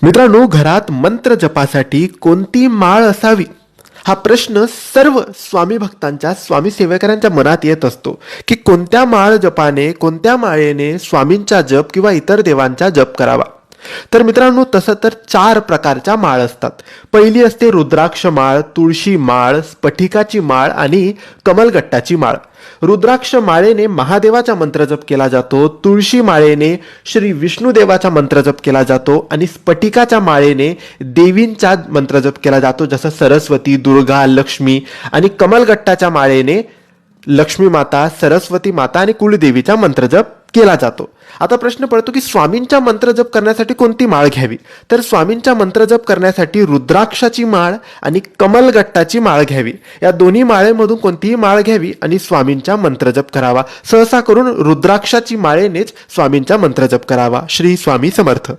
मित्रांनो, घरात मंत्र जपासाठी कोणती माळ असावी हा प्रश्न सर्व स्वामी भक्तांच्या, स्वामी सेवकांच्या मनात येत असतो की कोणत्या माळ जपाने, कोणत्या माळेने स्वामींचा जप किंवा इतर देवांचा जप करावा. तर मित्रांनो, तसं तर 4 प्रकारच्या माळ असतात. पहिली असते रुद्राक्ष माळ, तुळशी माळ, स्फटिकाची माळ आणि कमलगट्टाची माळ. रुद्राक्ष माळेने महादेवाचा मंत्रजप केला जातो, तुळशी माळेने श्री विष्णुदेवाचा मंत्रजप केला जातो आणि स्फटिकाच्या माळेने देवींचा मंत्रजप केला जातो, जसं सरस्वती, दुर्गा, लक्ष्मी. आणि कमलगट्टाच्या माळेने लक्ष्मी माता, सरस्वती माता आणि कुलदेवीचा मंत्रजप केला जातो. आता प्रश्न पडतो की स्वामींचा मंत्रजप करण्यासाठी कोणती माळ घ्यावी. तर स्वामींचा मंत्रजप करण्यासाठी रुद्राक्षाची माळ आणि कमलगट्टाची माळ घ्यावी. या दोन्ही माळेमधून कोणतीही माळ घ्यावी आणि स्वामींचा मंत्रजप करावा. सहसा करून रुद्राक्षाची माळेनेच स्वामींचा मंत्रजप करावा. श्री स्वामी समर्थ.